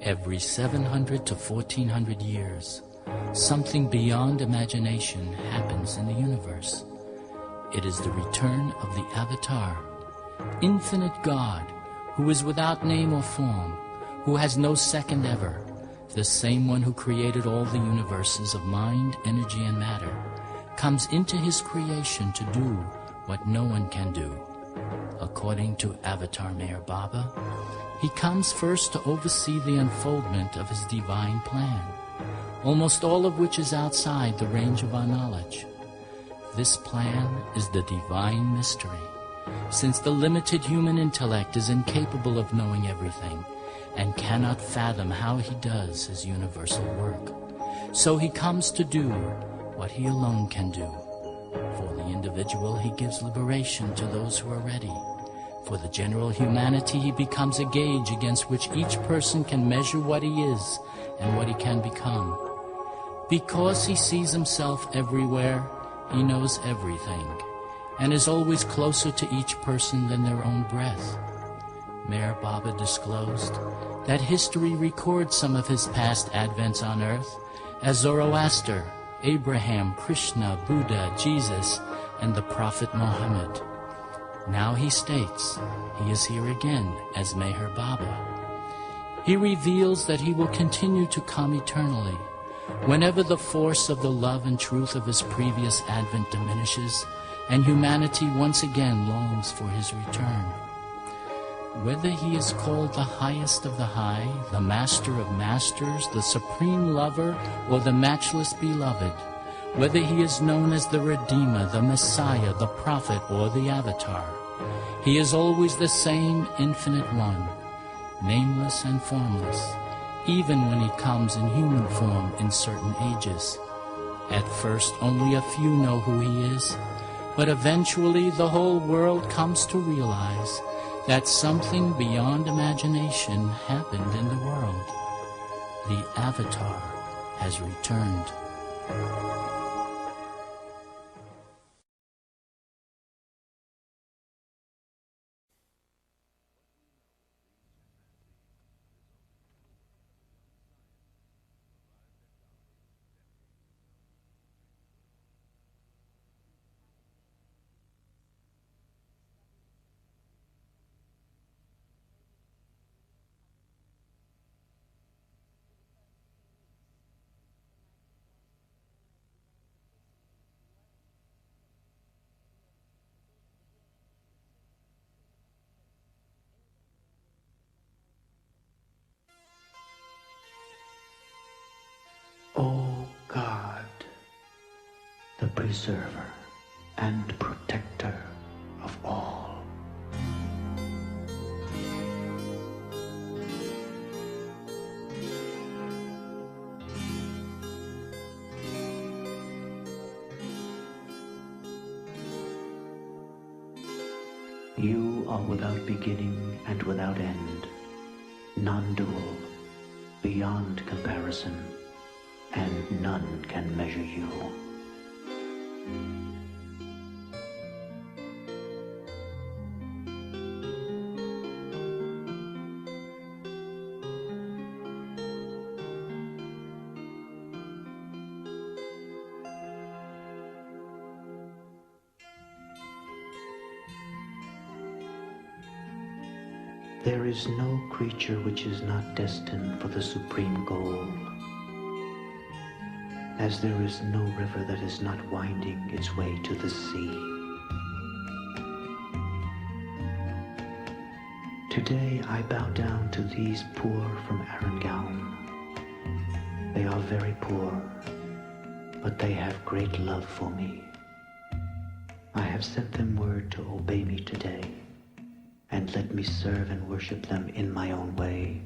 Every 700 to 1400 years, something beyond imagination happens in the universe. It is the return of the Avatar, infinite God, who is without name or form, who has no second ever, the same one who created all the universes of mind, energy, and matter, comes into his creation to do what no one can do. According to Avatar Meherbaba, he comes first to oversee the unfoldment of his divine plan, almost all of which is outside the range of our knowledge. This plan is the divine mystery, since the limited human intellect is incapable of knowing everything and cannot fathom how he does his universal work. So he comes to do what he alone can do. For the individual, he gives liberation to those who are ready. For the general humanity, he becomes a gauge against which each person can measure what he is and what he can become. Because he sees himself everywhere, he knows everything, and is always closer to each person than their own breath. Meherbaba disclosed that history records some of his past advents on earth as Zoroaster, Abraham, Krishna, Buddha, Jesus, and the Prophet Muhammad. Now he states he is here again as Meherbaba. He reveals that he will continue to come eternally. Whenever the force of the love and truth of his previous advent diminishes, and humanity once again longs for his return. Whether he is called the highest of the high, the master of masters, the supreme lover, or the matchless beloved, whether he is known as the Redeemer, the Messiah, the Prophet, or the Avatar, he is always the same infinite one, nameless and formless, even when he comes in human form in certain ages. At first, only a few know who he is, but eventually the whole world comes to realize that something beyond imagination happened in the world. The Avatar has returned. O God, the preserver and protector of all. You are without beginning and without end, non-dual, beyond comparison, and none can measure you. There is no creature which is not destined for the supreme goal, as there is no river that is not winding its way to the sea. Today I bow down to these poor from Arangown. They are very poor, but they have great love for me. I have sent them word to obey me today, and let me serve and worship them in my own way.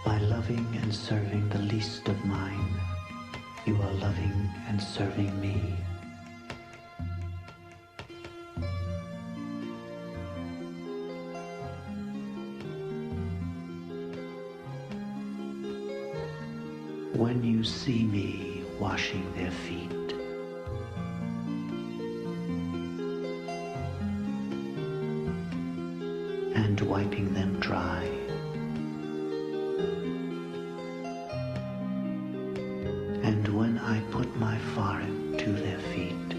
By loving and serving the least of mine, you are loving and serving me. When you see me washing their feet, and wiping them dry, and when I put my forehead to their feet,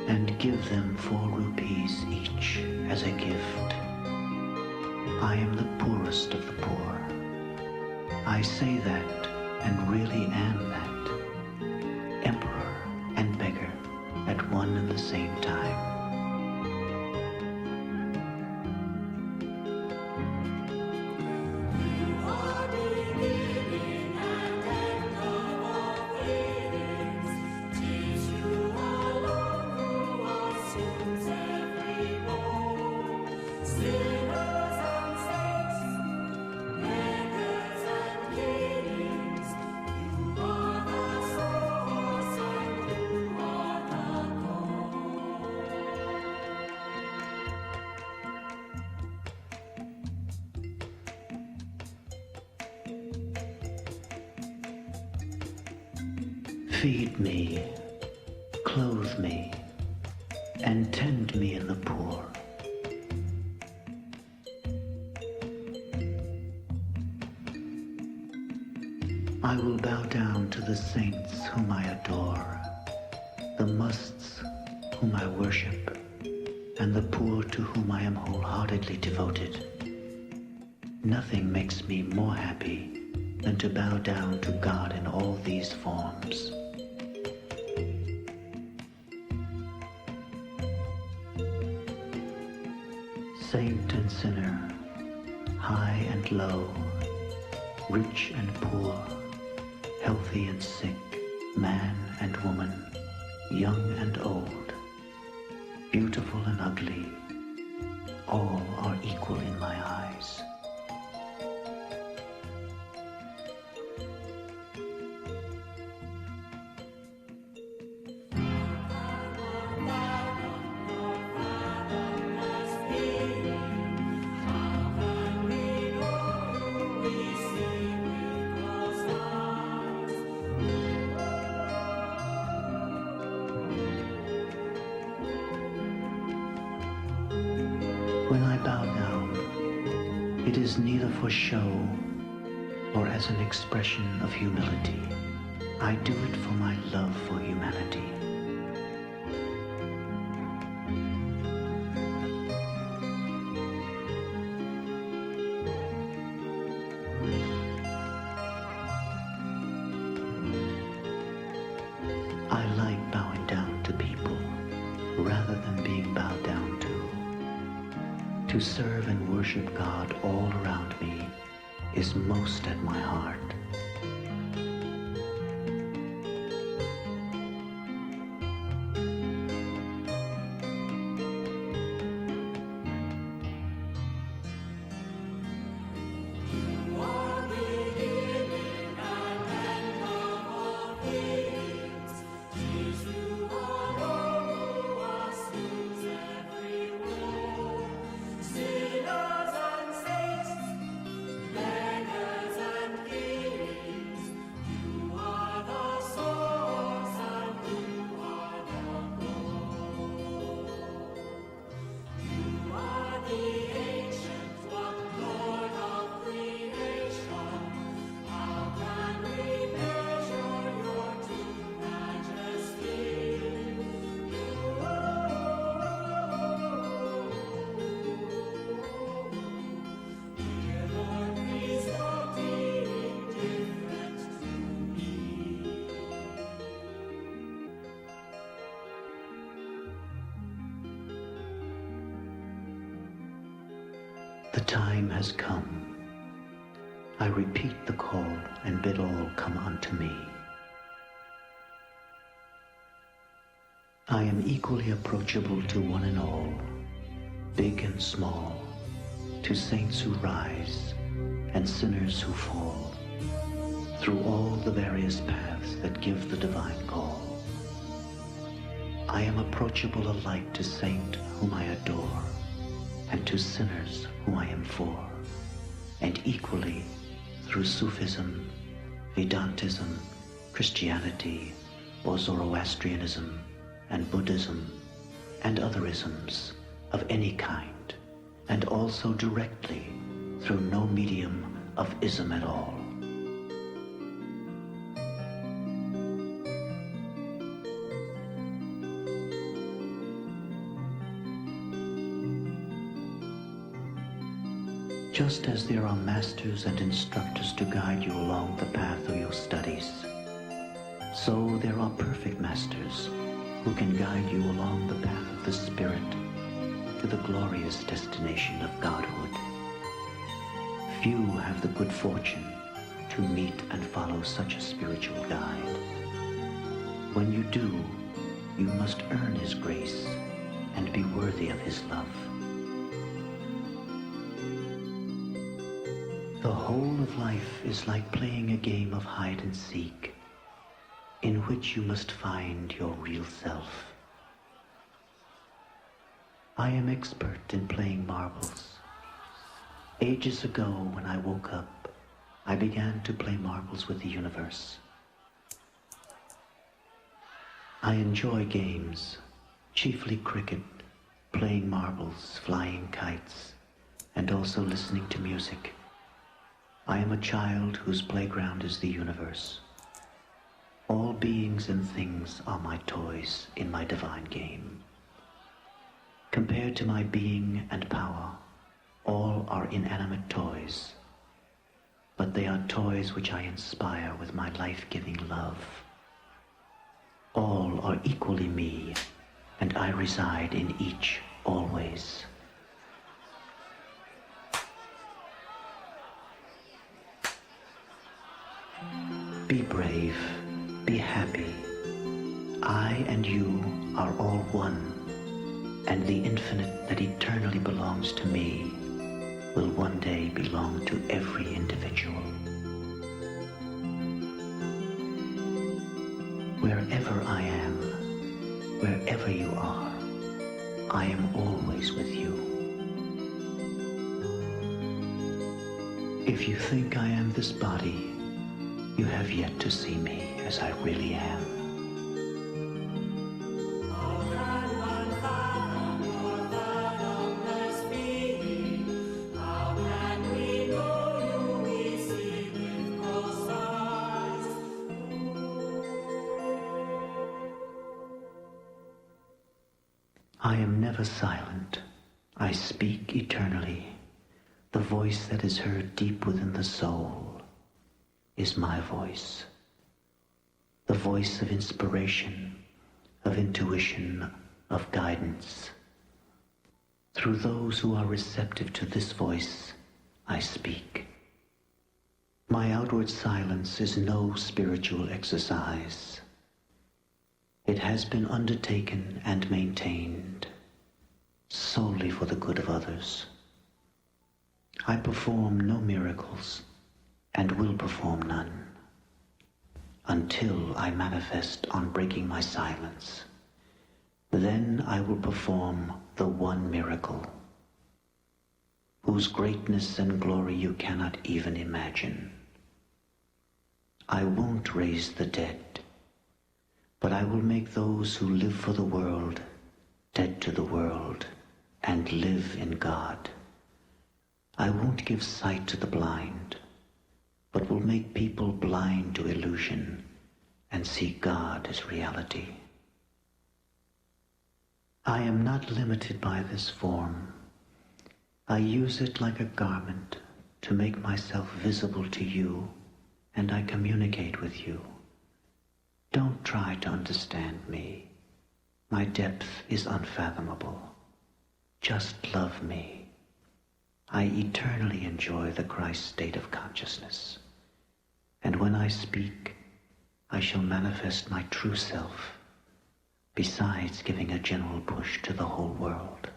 and give them 4 rupees each as a gift, I am the poorest of the poor. I say that and really am that, emperor and beggar at one and the same time. Feed me, clothe me, and tend me in the poor. I will bow down to the saints whom I adore, the musts whom I worship, and the poor to whom I am wholeheartedly devoted. Nothing makes me more happy than to bow down to God in all these forms. Saint and sinner, high and low, rich and poor, healthy and sick, man and woman, young and old, beautiful and ugly, all are equal in my eyes. When I bow down, it is neither for show or as an expression of humility. I do it for my love for humanity. I like bowing down to people rather than being bowed down to. To serve and worship God all around me is most at my heart. The time has come. I repeat the call and bid all come unto me. I am equally approachable to one and all, big and small, to saints who rise and sinners who fall, through all the various paths that give the divine call. I am approachable alike to saint whom I adore, and to sinners who I am for, and equally through Sufism, Vedantism, Christianity, or Zoroastrianism, and Buddhism, and other isms of any kind, and also directly through no medium of ism at all. Just as there are masters and instructors to guide you along the path of your studies, so there are perfect masters who can guide you along the path of the Spirit to the glorious destination of Godhood. Few have the good fortune to meet and follow such a spiritual guide. When you do, you must earn His grace and be worthy of His love. The whole of life is like playing a game of hide and seek, in which you must find your real self. I am expert in playing marbles. Ages ago, when I woke up, I began to play marbles with the universe. I enjoy games, chiefly cricket, playing marbles, flying kites, and also listening to music. I am a child whose playground is the universe. All beings and things are my toys in my divine game. Compared to my being and power, all are inanimate toys, but they are toys which I inspire with my life-giving love. All are equally me, and I reside in each always. Be brave, be happy. I and you are all one, and the infinite that eternally belongs to me will one day belong to every individual. Wherever I am, wherever you are, I am always with you. If you think I am this body, you have yet to see me as I really am. I am never silent. I speak eternally. The voice that is heard deep within the soul is my voice. The voice of inspiration, of intuition, of guidance. Through those who are receptive to this voice, I speak. My outward silence is no spiritual exercise. It has been undertaken and maintained solely for the good of others. I perform no miracles and will perform none until I manifest on breaking my silence. Then I will perform the one miracle, whose greatness and glory you cannot even imagine. I won't raise the dead, but I will make those who live for the world dead to the world and live in God. I won't give sight to the blind, but will make people blind to illusion and see God as reality. I am not limited by this form. I use it like a garment to make myself visible to you, and I communicate with you. Don't try to understand me. My depth is unfathomable. Just love me. I eternally enjoy the Christ state of consciousness. And when I speak, I shall manifest my true self, besides giving a general push to the whole world.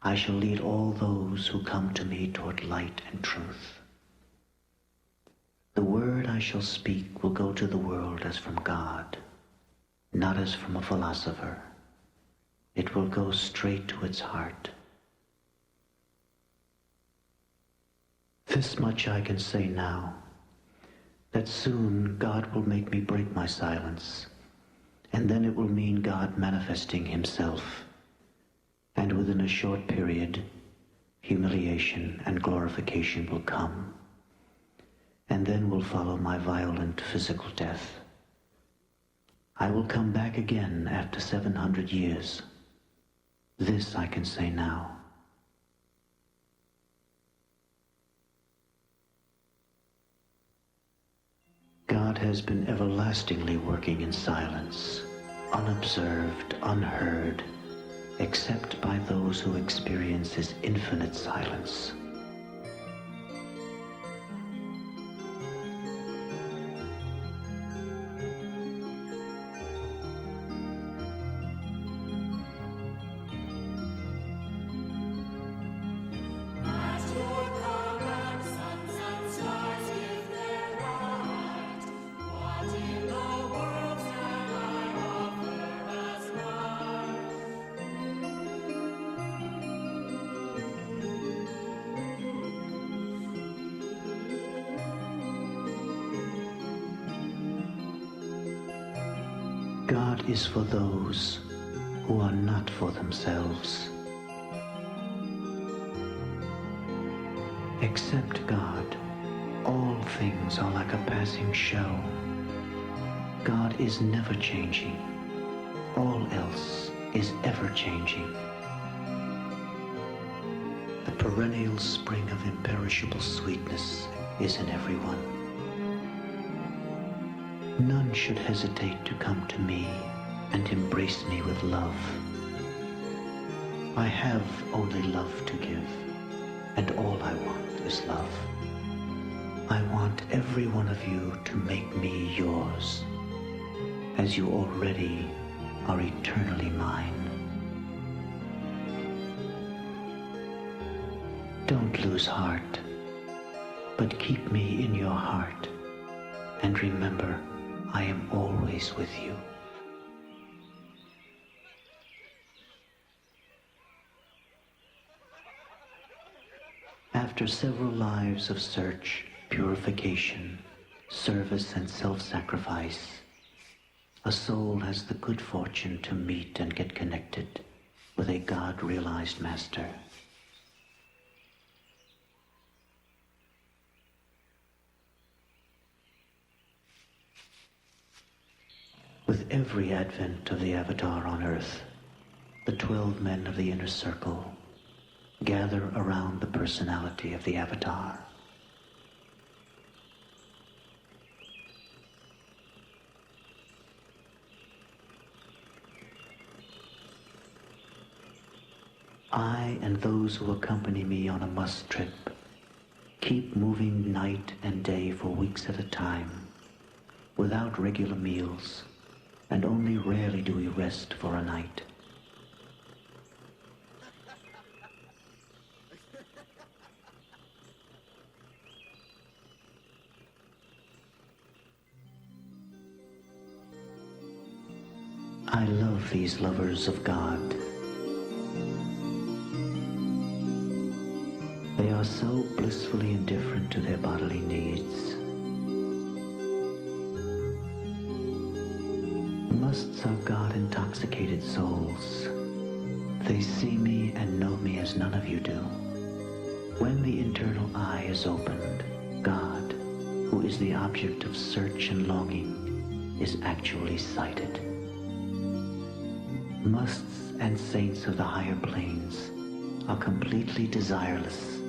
I shall lead all those who come to me toward light and truth. The word I shall speak will go to the world as from God, not as from a philosopher. It will go straight to its heart, This much I can say now, that soon God will make me break my silence, and then it will mean God manifesting himself, and within a short period, humiliation and glorification will come, and then will follow my violent physical death. I will come back again after 700 years. This I can say now. God has been everlastingly working in silence, unobserved, unheard, except by those who experience his infinite silence. God is for those who are not for themselves. Except God, all things are like a passing show. God is never changing. All else is ever changing. The perennial spring of imperishable sweetness is in everyone. None should hesitate to come to me and embrace me with love. I have only love to give, and all I want is love. I want every one of you to make me yours, as you already are eternally mine. Don't lose heart, but keep me in your heart, and remember, I am always with you. After several lives of search, purification, service, and self-sacrifice, a soul has the good fortune to meet and get connected with a God-realized master. With every advent of the Avatar on Earth, the 12 men of the inner circle gather around the personality of the Avatar. I and those who accompany me on a must trip keep moving night and day for weeks at a time, without regular meals, and only rarely do we rest for a night. I love these lovers of God. They are so blissfully indifferent to their bodily needs. Musts are God-intoxicated souls. They see me and know me as none of you do. When the internal eye is opened, God, who is the object of search and longing, is actually sighted. Musts and saints of the higher planes are completely desireless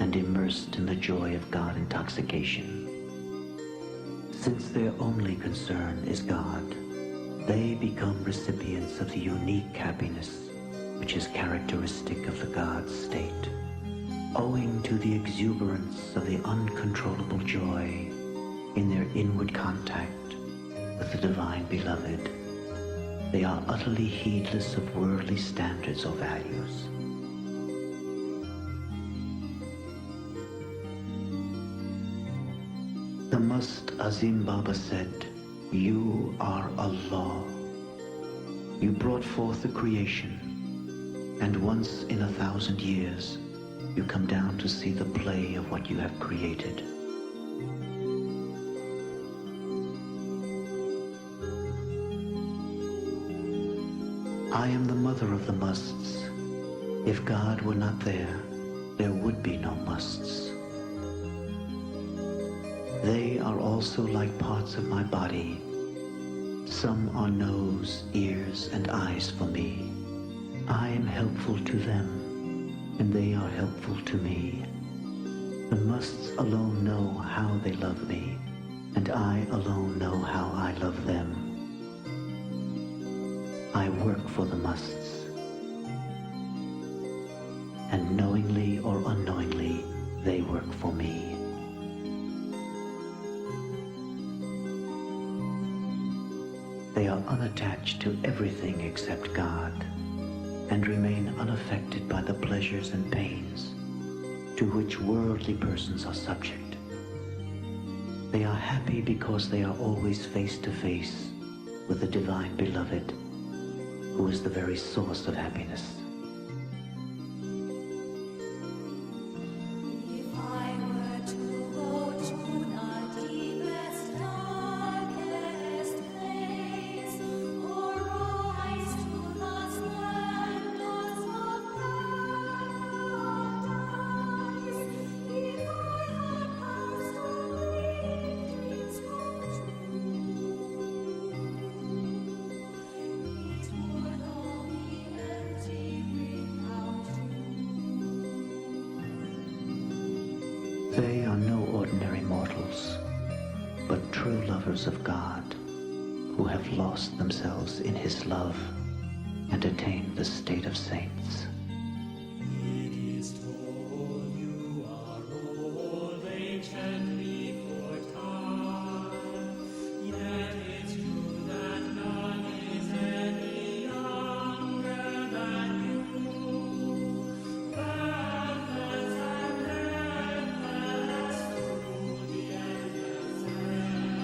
and immersed in the joy of God intoxication. Since their only concern is God, they become recipients of the unique happiness which is characteristic of the God state. Owing to the exuberance of the uncontrollable joy in their inward contact with the Divine Beloved, they are utterly heedless of worldly standards or values. The Must Azim Baba said, "You are Allah. You brought forth the creation, and once in 1,000 years, You come down to see the play of what you have created. I am the mother of the musts. If God were not there, there would be no musts. They are also like parts of my body. Some are nose, ears, and eyes for me. I am helpful to them, and they are helpful to me. The musts alone know how they love me, and I alone know how I love them. I work for the musts, and knowingly or unknowingly, they work for me. They are unattached to everything except God, and remain unaffected by the pleasures and pains to which worldly persons are subject. They are happy because they are always face to face with the divine beloved, who is the very source of happiness. They are no ordinary mortals, but true lovers of God, who have lost themselves in His love and attained the state of saints. It is told you are old, anciently foretold, yet it's true that none is any younger than you. Breathless and breathless through the endless air,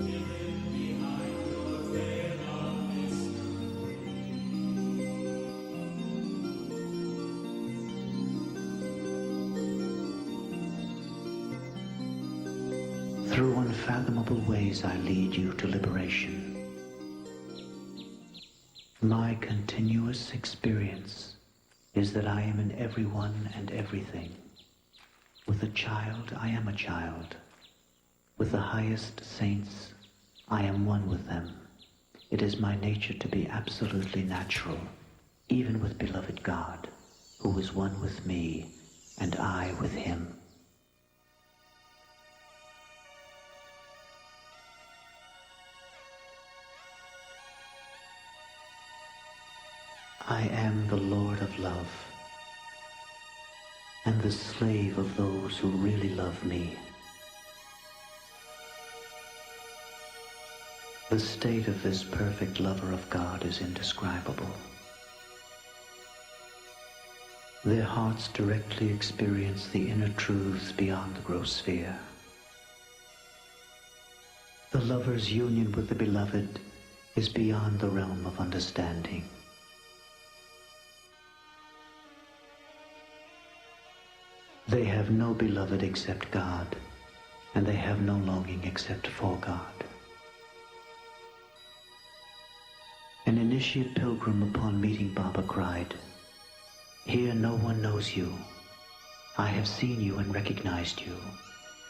hidden behind your veil of mystery. Through unfathomable ways I lead you to liberation. My continuous experience is that I am in everyone and everything. With a child, I am a child. With the highest saints, I am one with them. It is my nature to be absolutely natural, even with beloved God, who is one with me, and I with Him. I am the Lord of love, and the slave of those who really love me. The state of this perfect lover of God is indescribable. Their hearts directly experience the inner truths beyond the gross sphere. The lover's union with the beloved is beyond the realm of understanding. They have no beloved except God, and they have no longing except for God. An initiate pilgrim upon meeting Baba cried, "Here no one knows you. I have seen you and recognized you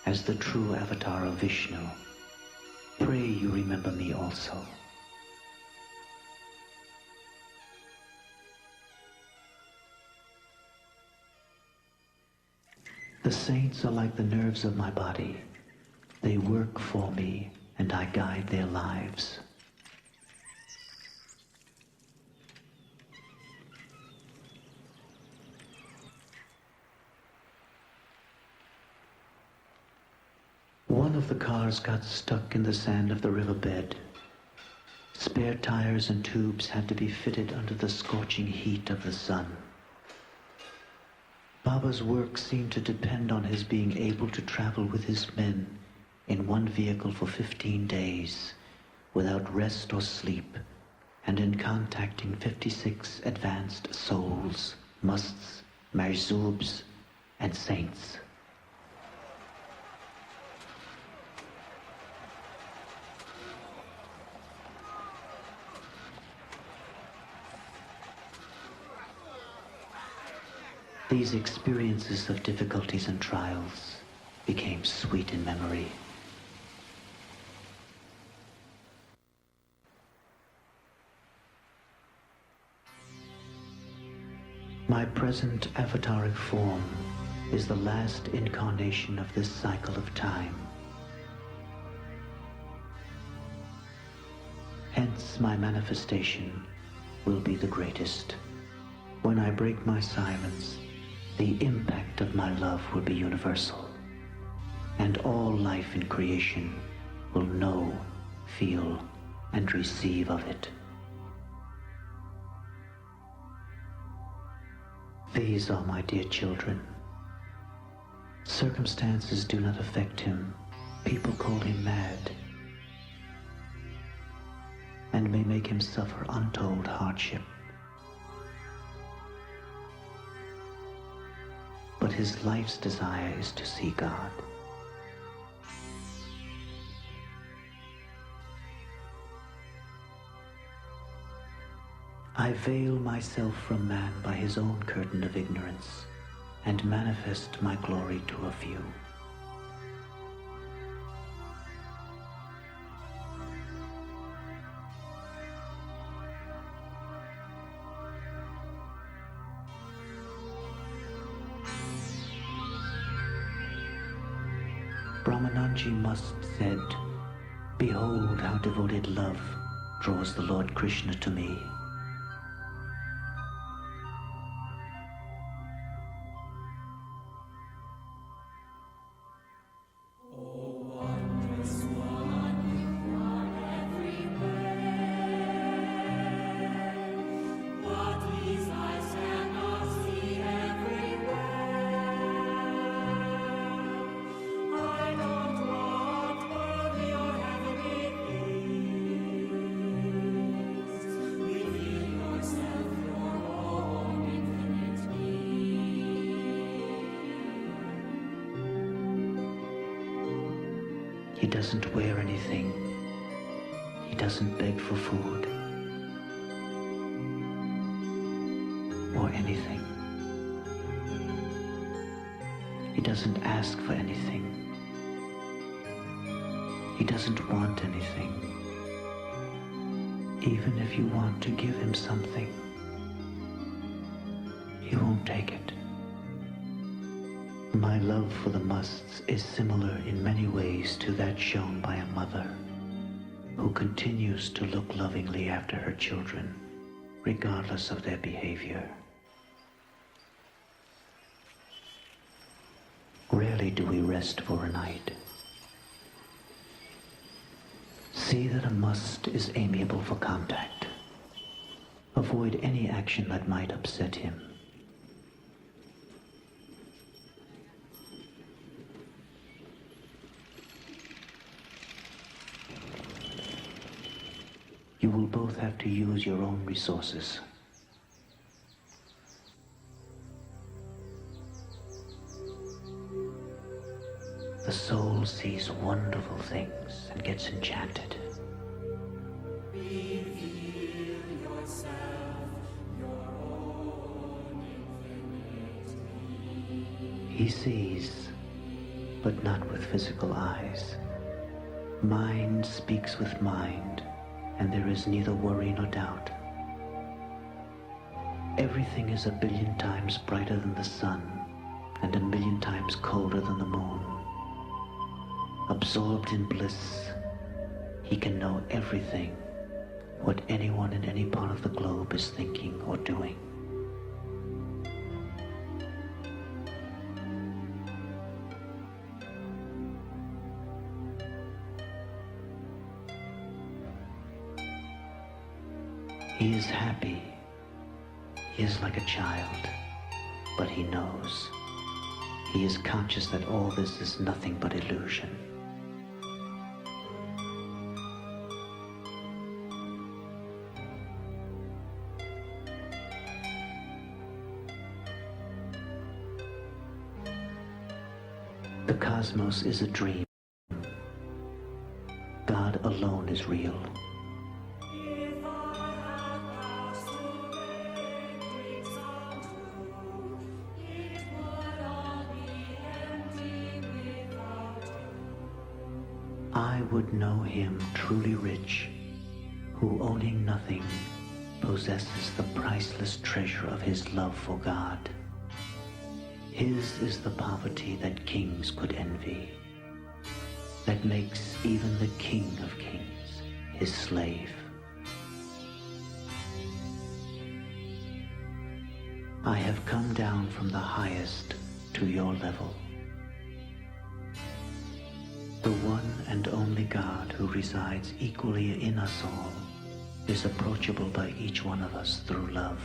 as the true avatar of Vishnu. Pray you remember me also." The saints are like the nerves of my body. They work for me, and I guide their lives. One of the cars got stuck in the sand of the riverbed. Spare tires and tubes had to be fitted under the scorching heat of the sun. Baba's work seemed to depend on his being able to travel with his men in one vehicle for 15 days, without rest or sleep, and in contacting 56 advanced souls, musts, Merzubs, and saints. These experiences of difficulties and trials became sweet in memory. My present avataric form is the last incarnation of this cycle of time. Hence my manifestation will be the greatest. When I break my silence, the impact of my love will be universal, and all life in creation will know, feel, and receive of it. These are my dear children. Circumstances do not affect him. People call him mad, and may make him suffer untold hardship. But his life's desire is to see God. I veil myself from man by his own curtain of ignorance, and manifest my glory to a few. Brahmananji must said, "Behold how devoted love draws the Lord Krishna to me." He doesn't wear anything. He doesn't beg for food or anything. He doesn't ask for anything. He doesn't want anything. Even if you want to give him something, he won't take it. My love for the musts is similar in many ways to that shown by a mother who continues to look lovingly after her children, regardless of their behavior. Rarely do we rest for a night. See that a must is amiable for contact. Avoid any action that might upset him. You will both have to use your own resources. The soul sees wonderful things and gets enchanted. Reveal yourself, your own infinite being. He sees, but not with physical eyes. Mind speaks with mind, and there is neither worry nor doubt. Everything is 1,000,000,000 times brighter than the sun, and 1,000,000 times colder than the moon. Absorbed in bliss, he can know everything, what anyone in any part of the globe is thinking or doing. He is happy. He is like a child, but he knows. He is conscious that all this is nothing but illusion. The cosmos is a dream. God alone is real. If I had passed through vapors untrue, it would all be empty without you. I would know him truly rich, who owning nothing, possesses the priceless treasure of his love for God. His is the poverty that kings could envy, that makes even the King of Kings his slave. I have come down from the highest to your level. The one and only God who resides equally in us all is approachable by each one of us through love.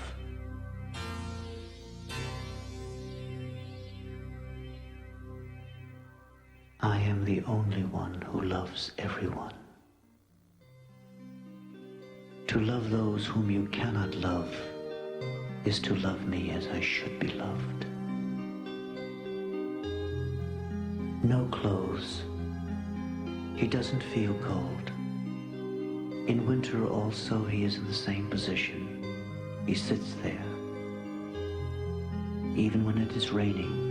I am the only one who loves everyone. To love those whom you cannot love is to love me as I should be loved. No clothes. He doesn't feel cold. In winter also he is in the same position. He sits there. Even when it is raining,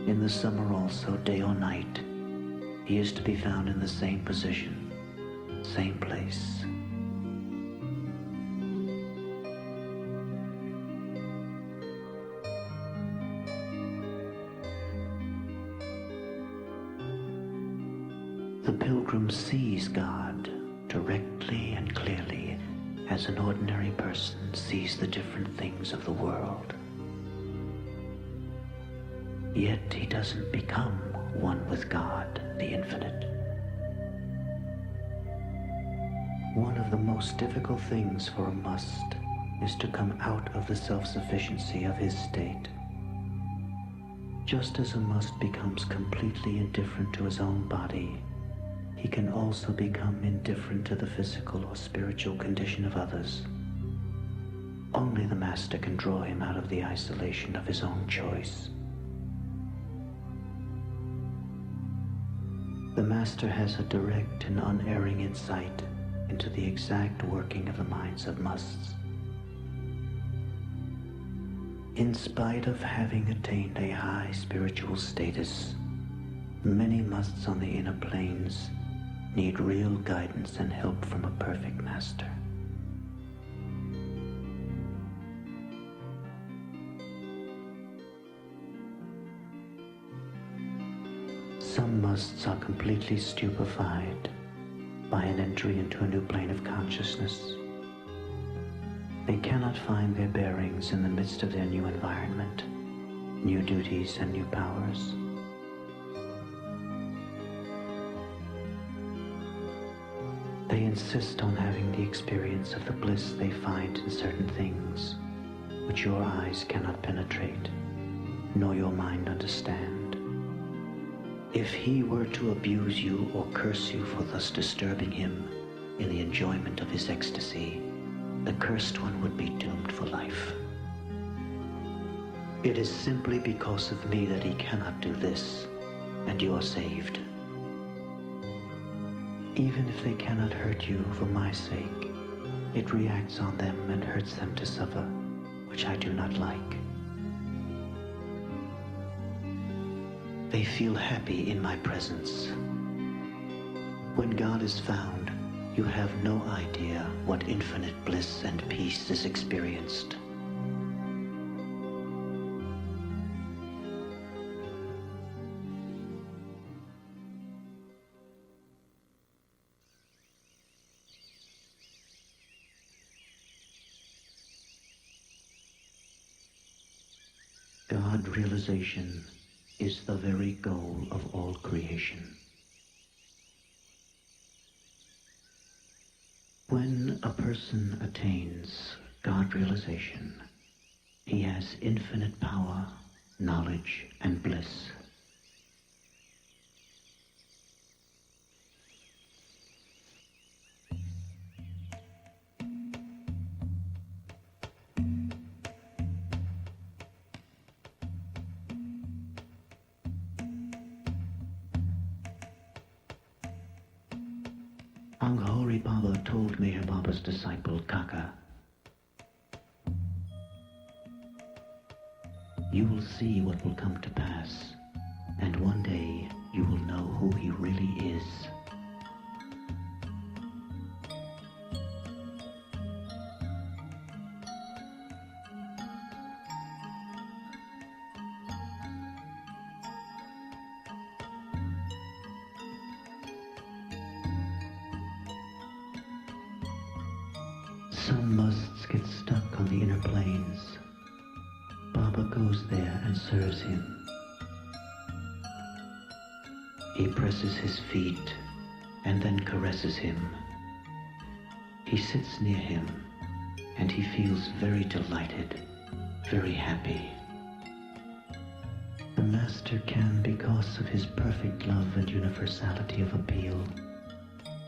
in the summer also, day or night, he is to be found in the same position, same place. The pilgrim sees God directly and clearly as an ordinary person sees the different things of the world. Yet he doesn't become one with God, the infinite. One of the most difficult things for a must is to come out of the self-sufficiency of his state. Just as a must becomes completely indifferent to his own body, he can also become indifferent to the physical or spiritual condition of others. Only the master can draw him out of the isolation of his own choice. The master has a direct and unerring insight into the exact working of the minds of musts. In spite of having attained a high spiritual status, many musts on the inner planes need real guidance and help from a perfect master. Some musts are completely stupefied by an entry into a new plane of consciousness. They cannot find their bearings in the midst of their new environment, new duties and new powers. They insist on having the experience of the bliss they find in certain things, which your eyes cannot penetrate, nor your mind understand. If he were to abuse you or curse you for thus disturbing him in the enjoyment of his ecstasy, the cursed one would be doomed for life. It is simply because of me that he cannot do this, and you are saved. Even if they cannot hurt you for my sake, it reacts on them and hurts them to suffer, which I do not like. They feel happy in my presence. When God is found, you have no idea what infinite bliss and peace is experienced. God realization is the very goal of all creation. When a person attains God realization, he has infinite power, knowledge, and bliss. Meherbaba told Meherbaba's disciple Kaka, "You will see what will come to pass, and one day you will know who he really is." Some musts get stuck on the inner planes. Baba goes there and serves him. He presses his feet and then caresses him. He sits near him and he feels very delighted, very happy. The master can, because of his perfect love and universality of appeal,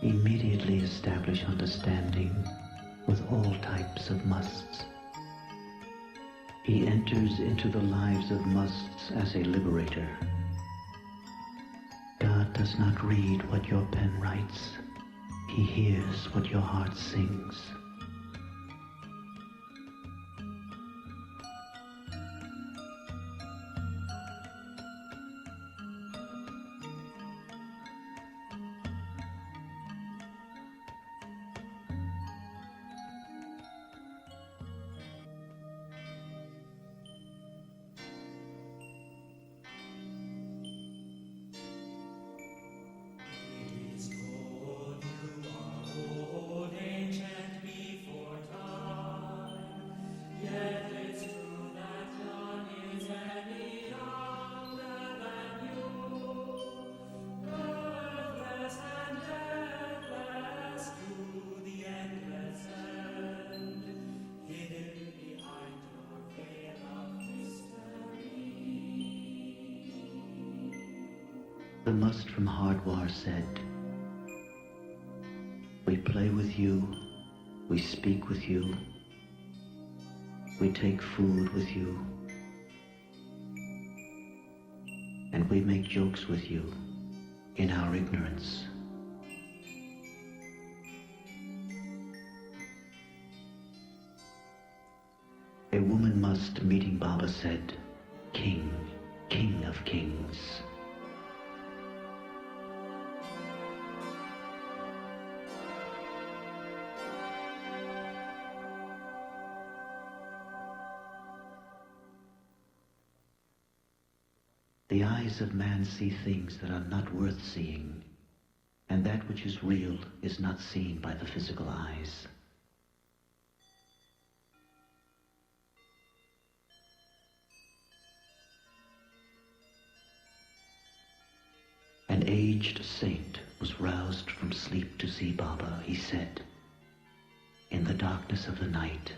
immediately establish understanding with all types of musts. He enters into the lives of musts as a liberator. God does not read what your pen writes. He hears what your heart sings. The must from Hardwar said, "We play with you, we speak with you, we take food with you, and we make jokes with you in our ignorance." A woman must, meeting Baba, said, "King, King of Kings." The eyes of man see things that are not worth seeing, and that which is real is not seen by the physical eyes. An aged saint was roused from sleep to see Baba. He said, "In the darkness of the night,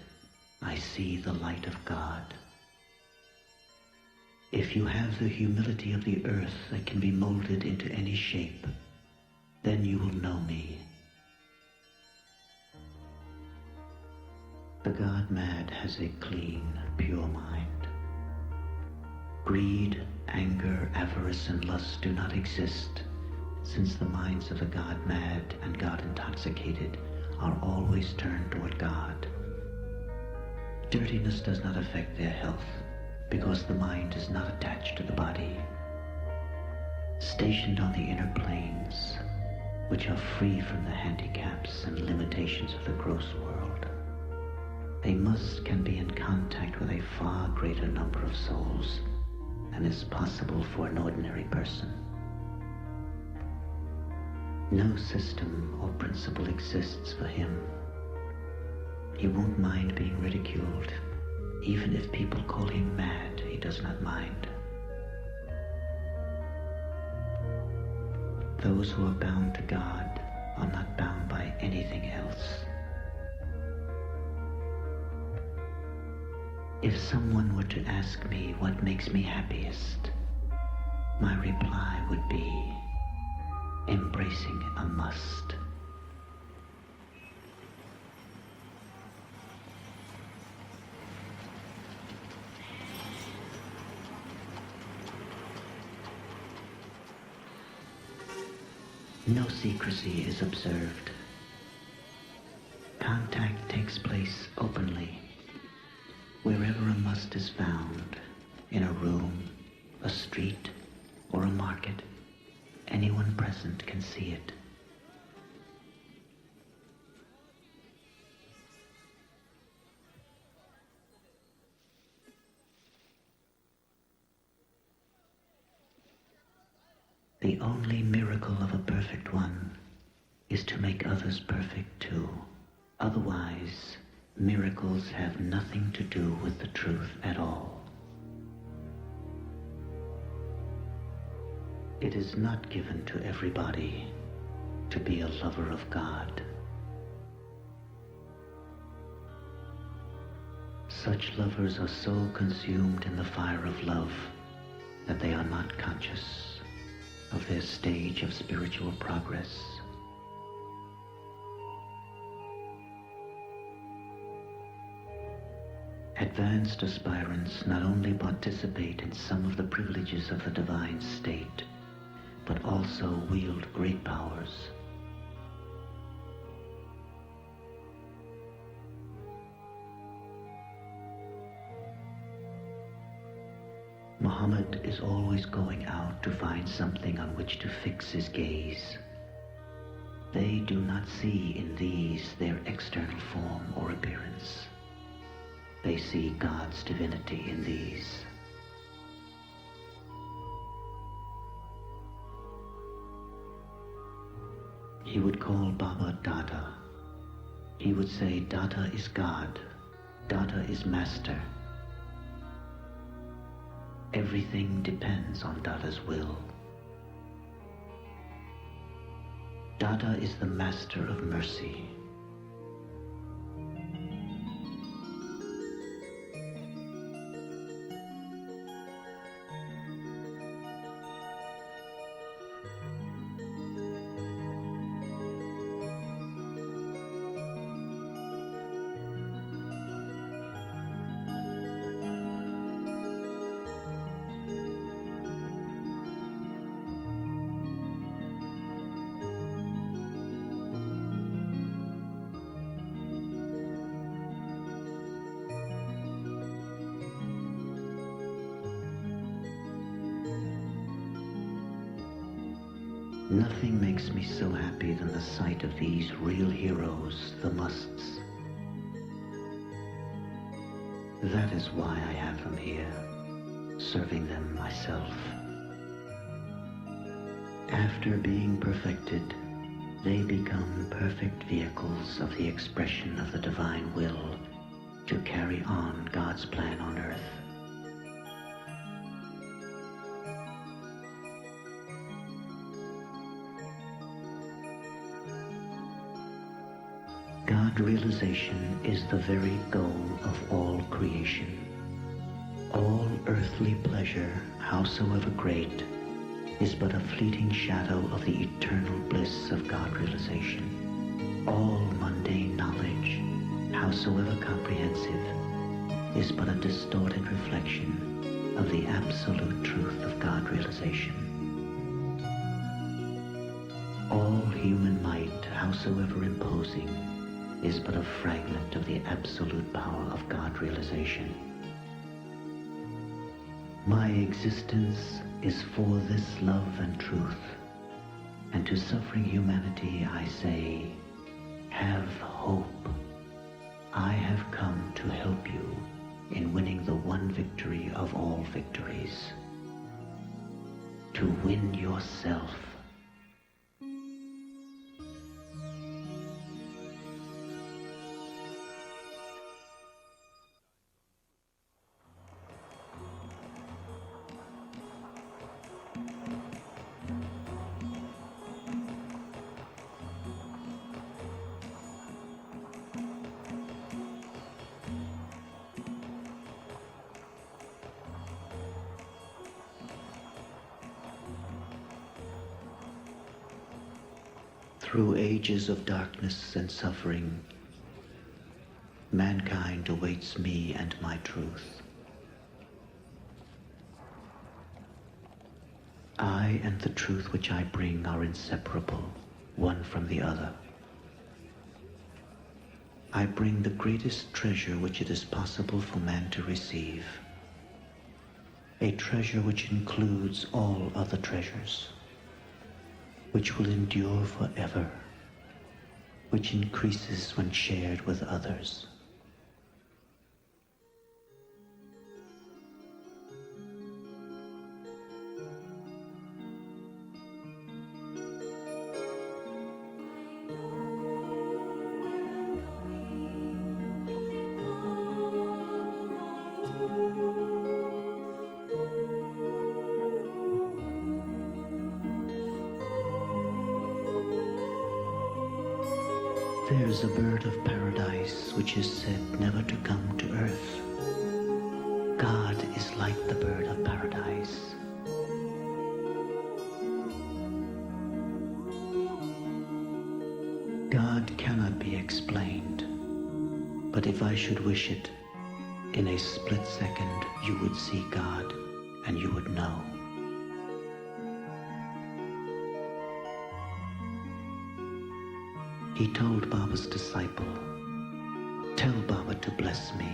I see the light of God. If you have the humility of the earth that can be molded into any shape, then you will know me." The God-mad has a clean, pure mind. Greed, anger, avarice, and lust do not exist, since the minds of the God-mad and God-intoxicated are always turned toward God. Dirtiness does not affect their health, because the mind is not attached to the body. Stationed on the inner planes, which are free from the handicaps and limitations of the gross world, they can be in contact with a far greater number of souls than is possible for an ordinary person. No system or principle exists for him. He won't mind being ridiculed. Even if people call him mad, he does not mind. Those who are bound to God are not bound by anything else. If someone were to ask me what makes me happiest, my reply would be embracing a must. No secrecy is observed. trust is found in a room, a street, or a market, anyone present can see it. The only miracle of a perfect one is to make others perfect too. Otherwise, miracles have nothing to do with the truth at all. It is not given to everybody to be a lover of God. Such lovers are so consumed in the fire of love that they are not conscious of their stage of spiritual progress. Advanced aspirants not only participate in some of the privileges of the divine state, but also wield great powers. Muhammad is always going out to find something on which to fix his gaze. They do not see in these their external form or appearance. They see God's divinity in these. He would call Baba Dada. He would say, Dada is God. Dada is Master. Everything depends on Dada's will. Dada is the Master of mercy. Nothing makes me so happy than the sight of these real heroes, the musts. That is why I have them here, serving them myself. After being perfected, they become perfect vehicles of the expression of the divine will to carry on God's plan on earth. God realization is the very goal of all creation. All earthly pleasure, howsoever great, is but a fleeting shadow of the eternal bliss of God realization. All mundane knowledge, howsoever comprehensive, is but a distorted reflection of the absolute truth of God realization. All human might, howsoever imposing, is but a fragment of the absolute power of God realization. My existence is for this love and truth, and to suffering humanity I say, have hope. I have come to help you in winning the one victory of all victories, to win yourself. Through ages of darkness and suffering, mankind awaits me and my truth. I and the truth which I bring are inseparable, one from the other. I bring the greatest treasure which it is possible for man to receive. A treasure which includes all other treasures, which will endure forever, which increases when shared with others. There's a bird of paradise which is said never to come to earth. God is like the bird of paradise. God cannot be explained, but if I should wish it, in a split second you would see God and you would know. He told Baba's disciple, "Tell Baba to bless me.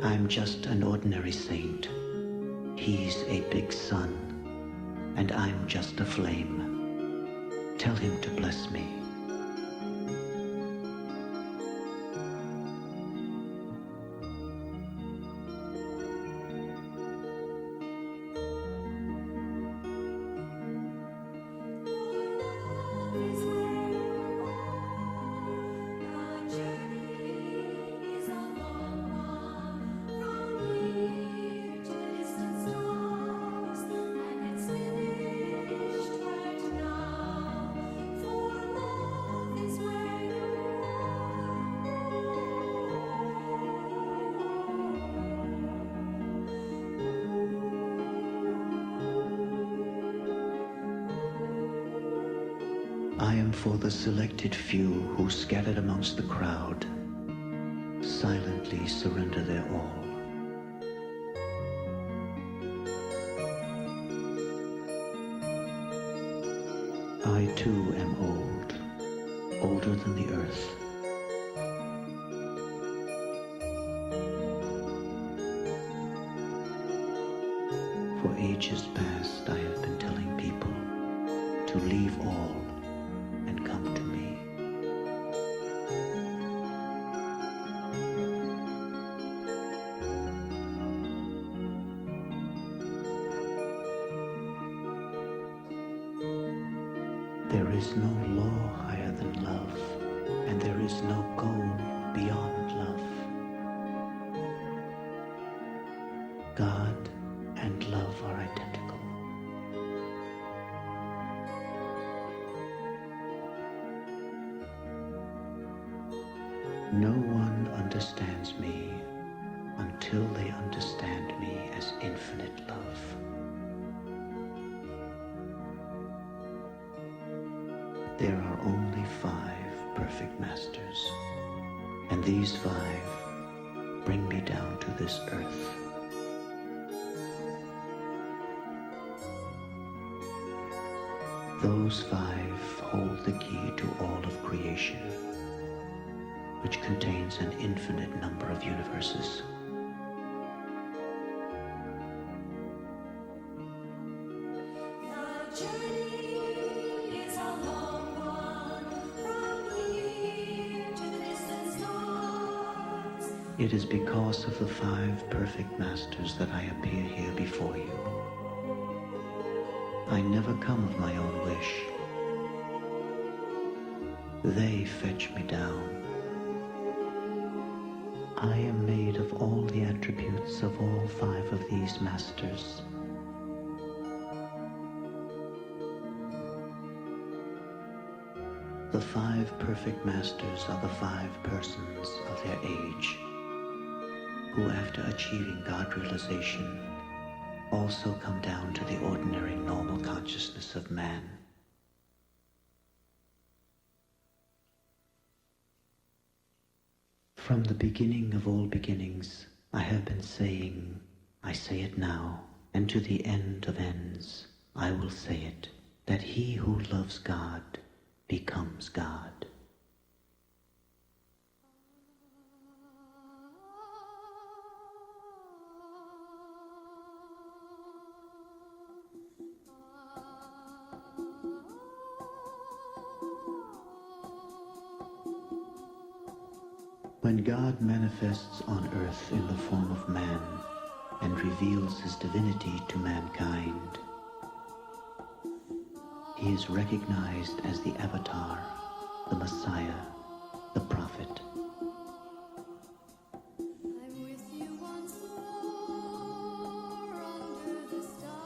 I'm just an ordinary saint. He's a big sun, and I'm just a flame. Tell him to bless me." I am for the selected few who, scattered amongst the crowd, silently surrender their all. I too am old, older than the earth. For ages past I have been telling people to leave all and come to me. There is no law higher than love, and there is no goal beyond love. God and love are identical. No one understands me until they understand me as infinite love. There are only 5 perfect masters, and these 5 bring me down to this earth. Those 5 hold the key to all of creation, which contains an infinite number of universes. The journey is a long one, from here to distant stars. It is because of the 5 perfect masters that I appear here before you. I never come of my own wish. They fetch me down. I am made of all the attributes of all 5 of these masters. The 5 perfect masters are the 5 persons of their age, who after achieving God realization also come down to the ordinary normal consciousness of man. From the beginning of all beginnings, I have been saying, I say it now, and to the end of ends, I will say it, that he who loves God becomes God. When God manifests on earth in the form of man and reveals his divinity to mankind, he is recognized as the Avatar, the Messiah, the Prophet. I'm with you once more under the stars.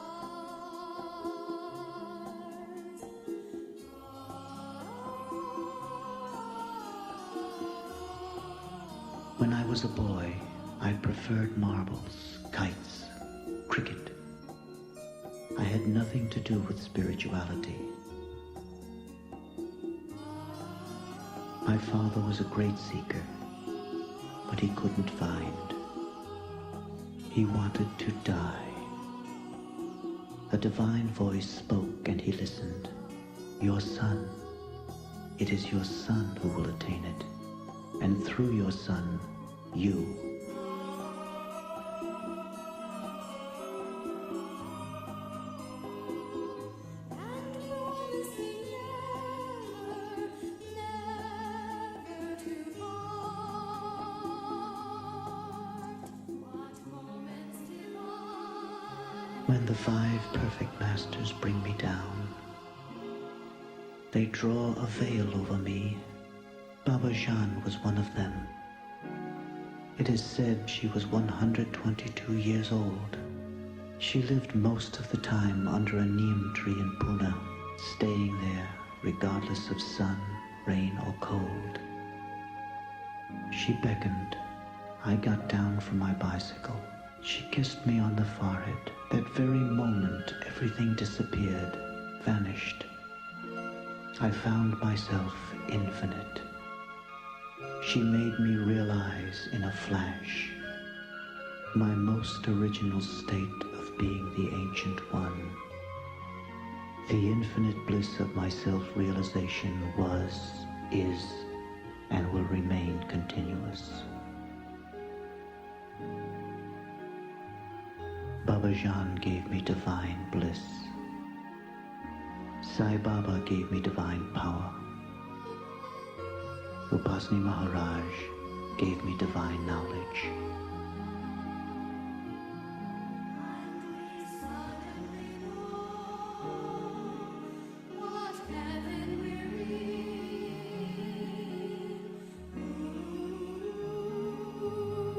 When I was a boy, I preferred marbles, kites, cricket. I had nothing to do with spirituality. My father was a great seeker, but he couldn't find. He wanted to die. A divine voice spoke and he listened. Your son. It is your son who will attain it. And through your son, you. When the 5 perfect masters bring me down, they draw a veil over me. Baba Jan was one of them. It is said she was 122 years old. She lived most of the time under a neem tree in Pune, staying there regardless of sun, rain or cold. She beckoned. I got down from my bicycle. She kissed me on the forehead. That very moment, everything disappeared, vanished. I found myself infinite. She made me realize in a flash my most original state of being the Ancient One. The infinite bliss of my self-realization was, is, and will remain continuous. Baba Jan gave me divine bliss. Sai Baba gave me divine power. Upasni Maharaj gave me divine knowledge.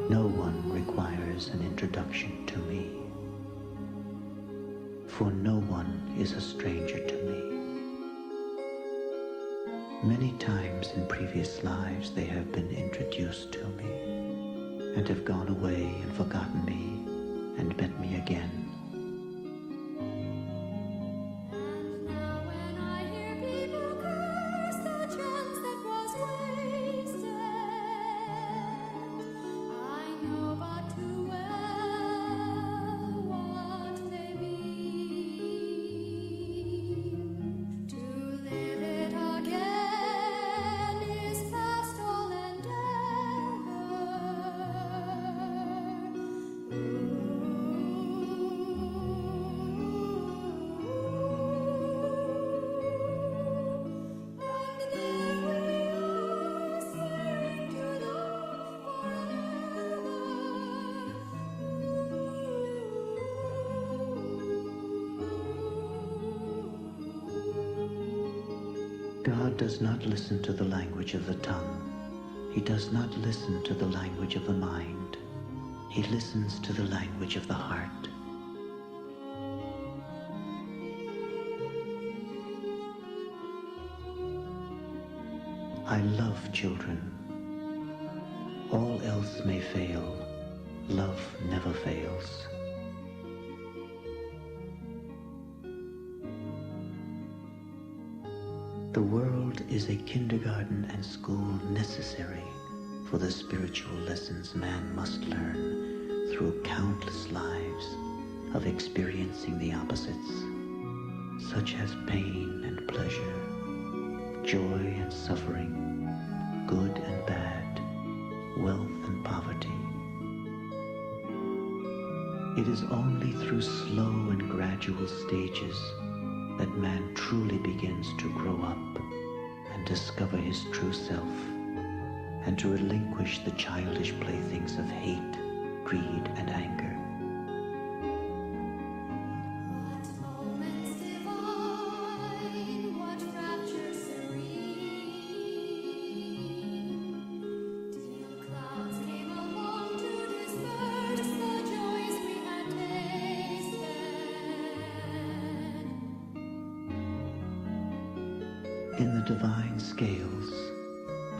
No one requires an introduction to me, for no one is a stranger to me. Many times in previous lives they have been introduced to me and have gone away and forgotten me and met me again. And now when I hear people curse the chance that was wasted, I know but too well what they mean. To live it again is past all God does not listen to the language of the tongue. He does not listen to the language of the mind. He listens to the language of the heart. I love children. All else may fail. Love never fails. The world is a kindergarten and school necessary for the spiritual lessons man must learn through countless lives of experiencing the opposites, such as pain and pleasure, joy and suffering, good and bad, wealth and poverty. It is only through slow and gradual stages that man truly begins to grow up and discover his true self and to relinquish the childish playthings of hate, greed, and anger. What moments divine, what rapture serene. Till clouds came along to disperse the joys we had tasted. In the divine scales,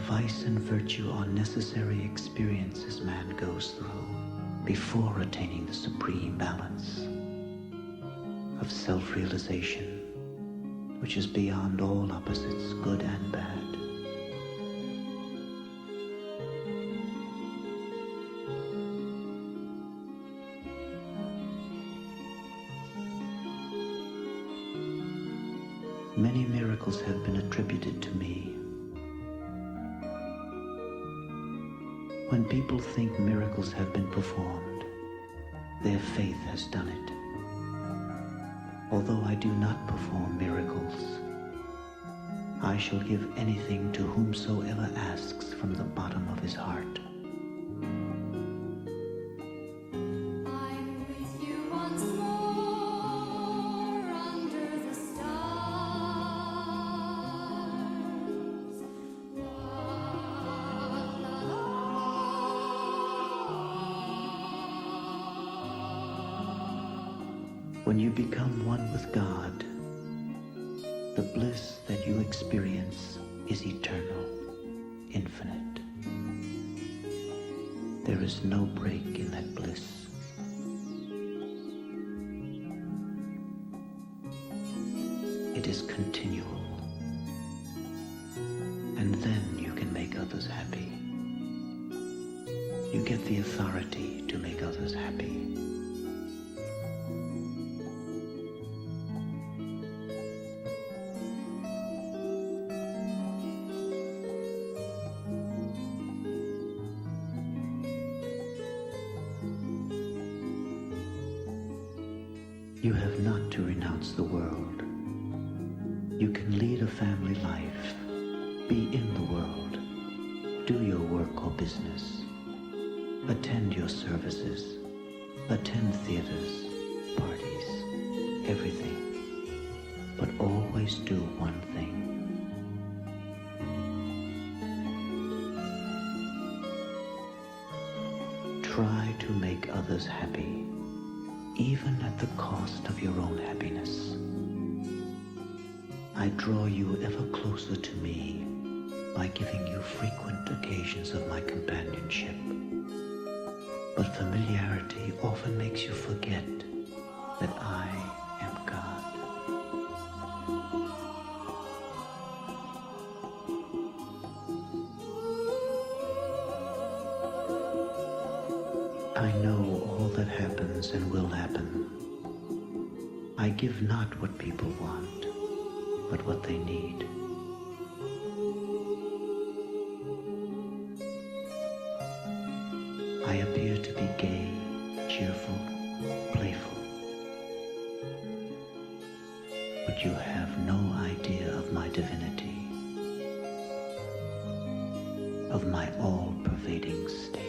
vice and virtue are necessary experiences man goes through before attaining the supreme balance of self-realization, which is beyond all opposites, good and bad. Many miracles have been attributed to me. When people think miracles have been performed, their faith has done it. Although I do not perform miracles, I shall give anything to whomsoever asks from the bottom of his heart. I'm with you once more under the stars. When you become one with God, the bliss that you experience is eternal, infinite. There is no break in that bliss. It is continual. And then you can make others happy. You get the authority to make others happy. You have not to renounce the world. You can lead a family life, be in the world, do your work or business, attend your services, attend theaters, parties, everything, but always do one thing. Try to make others happy, even at the cost of your own happiness. I draw you ever closer to me by giving you frequent occasions of my companionship. But familiarity often makes you forget that I am God. I know all that happens and will happen. I give not what people want, but what they need. I appear to be gay, cheerful, playful. But you have no idea of my divinity, of my all-pervading state.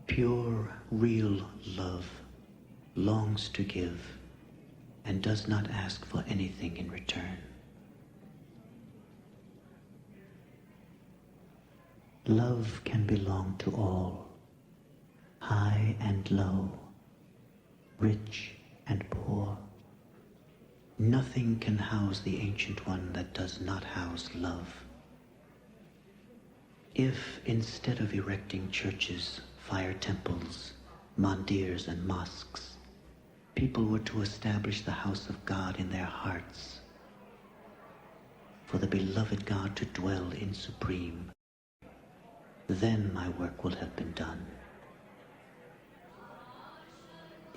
Pure, real love longs to give and does not ask for anything in return. Love can belong to all, high and low, rich and poor. Nothing can house the Ancient One that does not house love. If, instead of erecting churches, fire temples, mandirs, and mosques, people were to establish the house of God in their hearts, for the beloved God to dwell in supreme, then my work will have been done.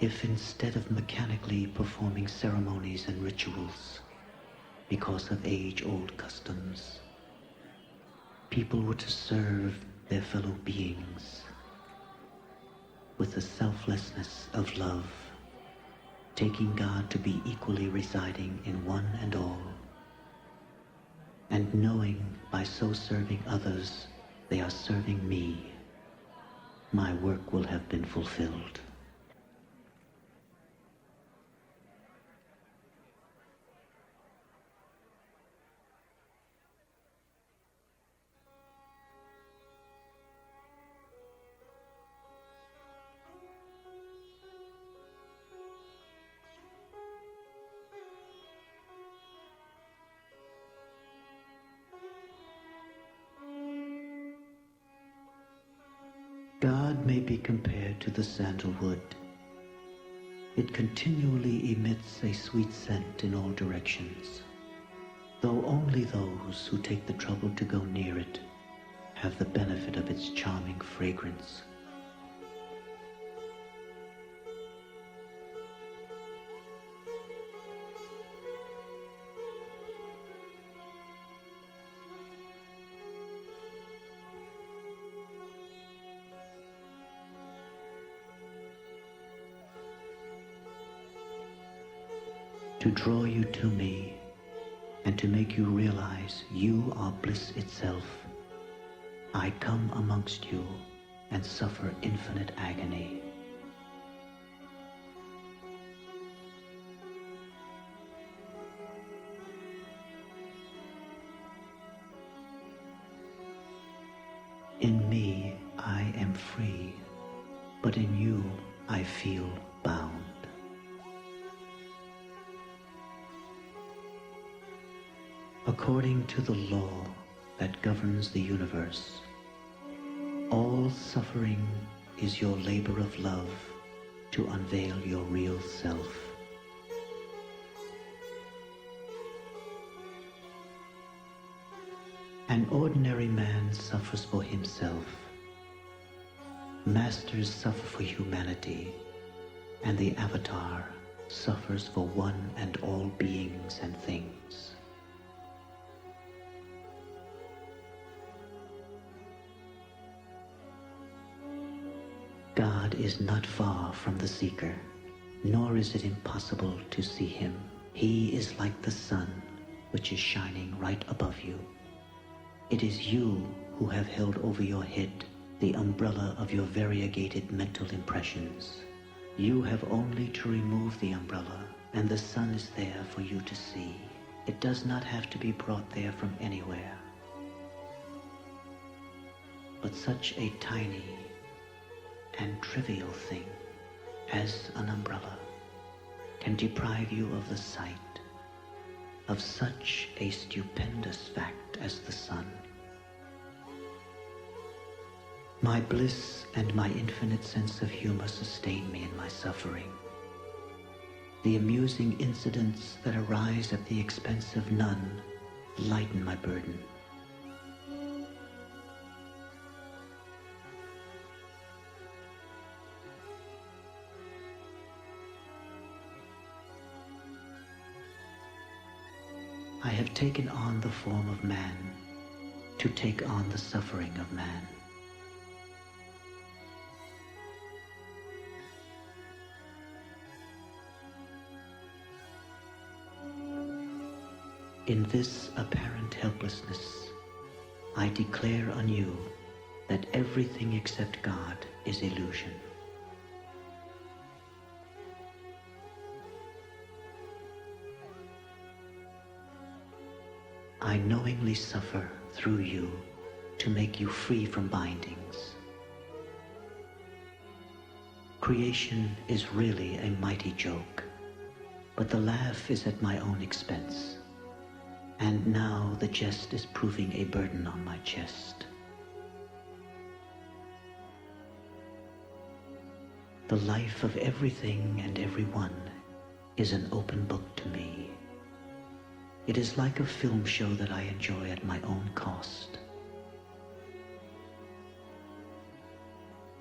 if instead of mechanically performing ceremonies and rituals because of age-old customs, people were to serve their fellow beings with the selflessness of love, taking God to be equally residing in one and all, and knowing by so serving others they are serving me, my work will have been fulfilled. God may be compared to the sandalwood. It continually emits a sweet scent in all directions, though only those who take the trouble to go near it have the benefit of its charming fragrance. To draw you to me and to make you realize you are bliss itself, I come amongst you and suffer infinite agony. In me I am free, but in you I feel bound. According to the law that governs the universe, all suffering is your labor of love to unveil your real self. An ordinary man suffers for himself. Masters suffer for humanity, and the Avatar suffers for one and all beings and things. God is not far from the seeker, nor is it impossible to see him. He is like the sun, which is shining right above you. It is you who have held over your head the umbrella of your variegated mental impressions. You have only to remove the umbrella, and the sun is there for you to see. It does not have to be brought there from anywhere. But such a tiny and trivial thing as an umbrella can deprive you of the sight of such a stupendous fact as the sun. My bliss and my infinite sense of humor sustain me in my suffering. The amusing incidents that arise at the expense of none lighten my burden. I have taken on the form of man to take on the suffering of man. In this apparent helplessness, I declare anew that everything except God is illusion. I knowingly suffer through you to make you free from bindings. Creation is really a mighty joke, but the laugh is at my own expense. And now the jest is proving a burden on my chest. The life of everything and everyone is an open book to me. It is like a film show that I enjoy at my own cost.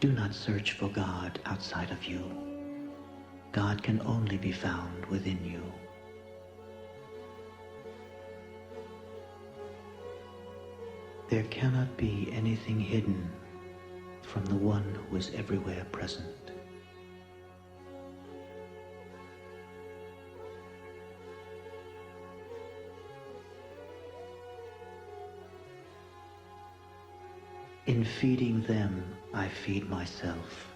Do not search for God outside of you. God can only be found within you. There cannot be anything hidden from the one who is everywhere present. In feeding them, I feed myself.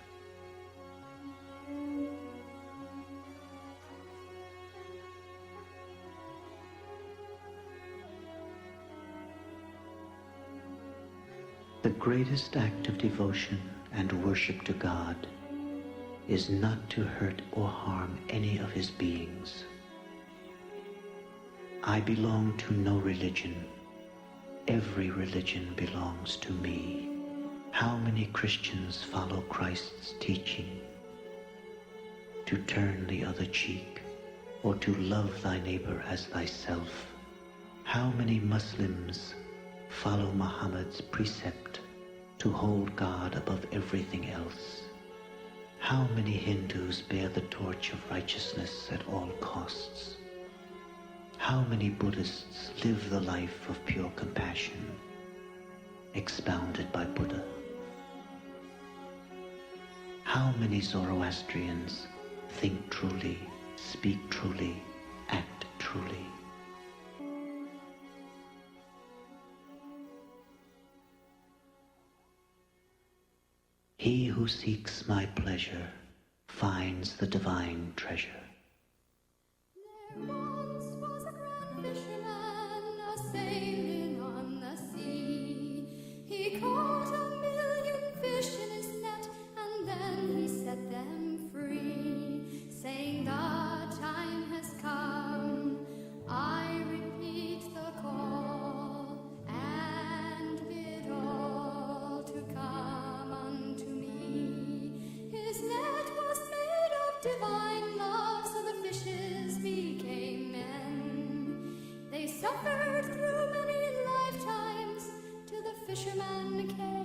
The greatest act of devotion and worship to God is not to hurt or harm any of his beings. I belong to no religion. Every religion belongs to me. How many Christians follow Christ's teaching? To turn the other cheek, or to love thy neighbor as thyself. How many Muslims follow Muhammad's precept to hold God above everything else? How many Hindus bear the torch of righteousness at all costs? How many Buddhists live the life of pure compassion, expounded by Buddha? How many Zoroastrians think truly, speak truly, act truly? He who seeks my pleasure finds the divine treasure. There once was a grand fisherman a-sailing on the sea. He caught 1,000,000 fish in his net, and then he set them free, saying, "The time has come, I repeat the call, and bid all to come unto me." His net was made of divine love, so the fishes became men. They suffered through many lifetimes till the fisherman came.